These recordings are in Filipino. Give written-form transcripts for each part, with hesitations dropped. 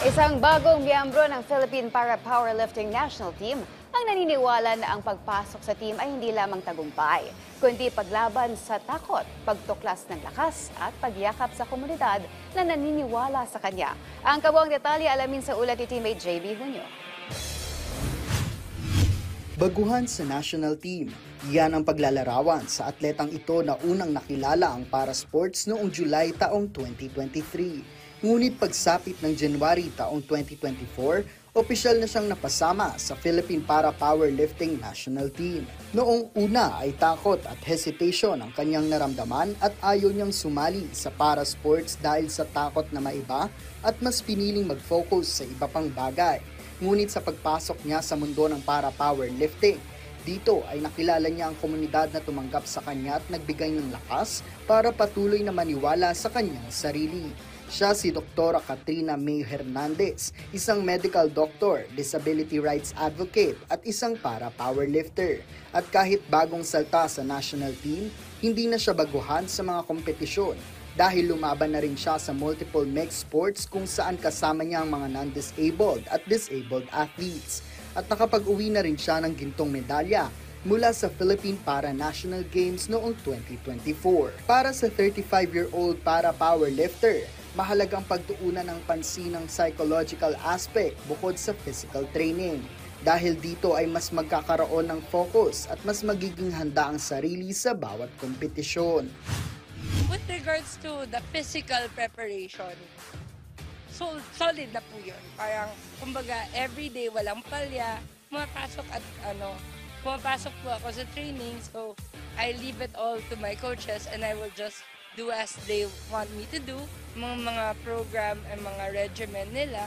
Isang bagong miyembro ng Philippine Para-Powerlifting National Team ang naniniwala na ang pagpasok sa team ay hindi lamang tagumpay, kundi paglaban sa takot, pagtuklas ng lakas at pagyakap sa komunidad na naniniwala sa kanya. Ang kabuang detalye alamin sa ulat ni teammate JB Junio. Baguhan sa national team, yan ang paglalarawan sa atletang ito na unang nakilala ang para sports noong July taong 2023. Ngunit pagsapit ng January taong 2024, opisyal na siyang napasama sa Philippine Para-Powerlifting National Team. Noong una ay takot at hesitation ang kanyang naramdaman at ayaw niyang sumali sa para sports dahil sa takot na maiba at mas piniling mag-focus sa iba pang bagay. Ngunit sa pagpasok niya sa mundo ng para-powerlifting, dito ay nakilala niya ang komunidad na tumanggap sa kanya at nagbigay ng lakas para patuloy na maniwala sa kanyang sarili. Siya si Dr. Katrina May Hernandez, isang medical doctor, disability rights advocate at isang para-powerlifter. At kahit bagong salta sa national team, hindi na siya baguhan sa mga kompetisyon dahil lumaban na rin siya sa multiple mixed sports kung saan kasama niya ang mga non-disabled at disabled athletes. At nakapag-uwi na rin siya ng gintong medalya mula sa Philippine Para-National Games noong 2024. Para sa 35-year-old para-powerlifter, mahalagang pagtuunan ng pansin ng psychological aspect bukod sa physical training. Dahil dito ay mas magkakaroon ng focus at mas magiging handa ang sarili sa bawat kompetisyon. With regards to the physical preparation, so solid na po yun. Parang, kumbaga, everyday walang palya, pumapasok po ako sa training, so I leave it all to my coaches and I will just do as they want me to do, mga program and mga regimen nila.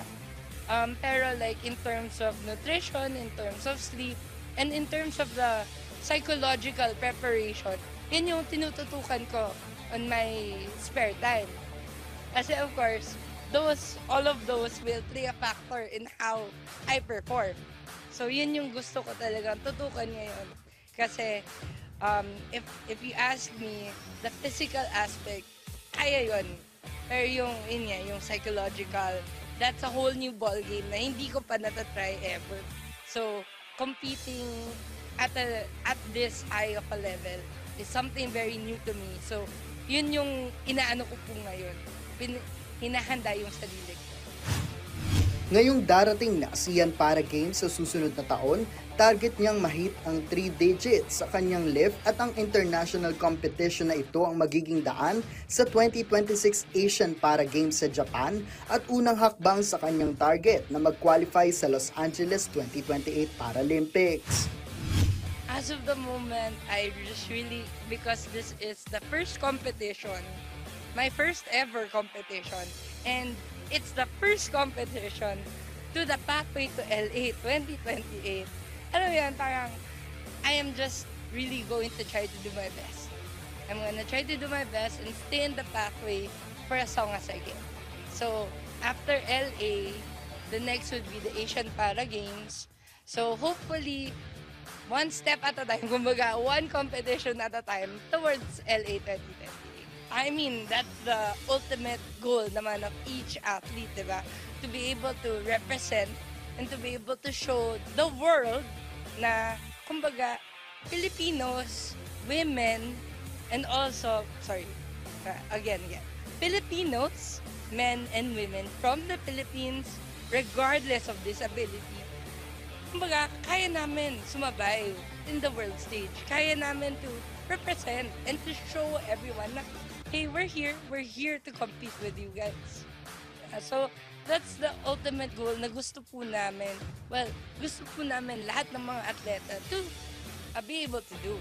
Pero like in terms of nutrition, in terms of sleep, and in terms of the psychological preparation, yun yung tinututukan ko on my spare time. Kasi of course, all of those will play a factor in how I perform. So yun yung gusto ko talagang tutukan ngayon. Kasi if you ask me, the physical aspect, kaya yun. Pero yung psychological, that's a whole new ball game na hindi ko pa natatry ever. So, competing at this high of a level is something very new to me. So, yun yung inaano ko po ngayon. Hinahanda yung sarili ko. Ngayong darating na ASEAN Para Games sa susunod na taon, target niyang mahit ang 3 digits sa kanyang lift at ang international competition na ito ang magiging daan sa 2026 Asian Para Games sa Japan at unang hakbang sa kanyang target na mag-qualify sa Los Angeles 2028 Paralympics. As of the moment, I just really, because this is the first competition, my first ever competition, and it's the first competition to the pathway to LA 2028. Alam mo yan, parang I am just really going to try to do my best. I'm gonna try to do my best and stay in the pathway for as long as I can. So, after LA, the next would be the Asian Para Games. So, hopefully, one step at a time, kumbaga, one competition at a time towards LA 2028. I mean, that's the ultimate goal naman of each athlete, diba? To be able to represent and to be able to show the world na, kumbaga, Filipinos, women, and also, Filipinos, men and women from the Philippines, regardless of disability, kumbaga, kaya namin sumabay in the world stage. Kaya namin to represent and to show everyone na, hey, we're here to compete with you guys. So, that's the ultimate goal na gusto po namin. Well, gusto po namin lahat ng mga atleta to be able to do.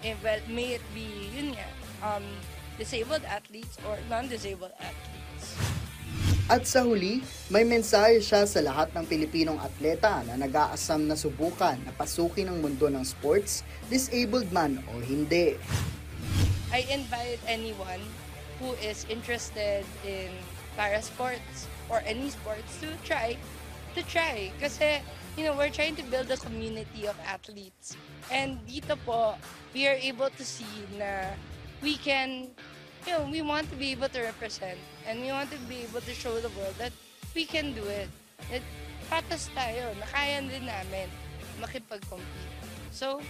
And well, may it be, disabled athletes or non-disabled athletes. At sa huli, may mensahe siya sa lahat ng Pilipinong atleta na nag-aasam na subukan na pasukin ang mundo ng sports, disabled man o hindi. I invite anyone who is interested in para sports or any sports to try. Kasi, we're trying to build a community of athletes. And dito po, we are able to see na we can, we want to be able to represent and we want to be able to show the world that we can do it. Patas tayo, nakaya din namin makipag-compete. So,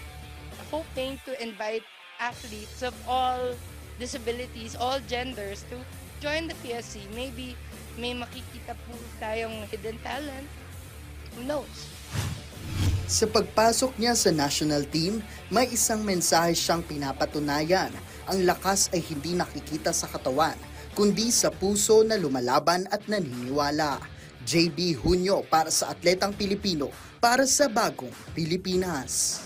hoping to invite athletes of all disabilities, all genders to join the PSC. Maybe may makikita po tayong hidden talent. Who knows? Sa pagpasok niya sa national team, may isang mensahe siyang pinapatunayan. Ang lakas ay hindi nakikita sa katawan, kundi sa puso na lumalaban at naniniwala. JB Hunyo para sa Atletang Pilipino, para sa Bagong Pilipinas.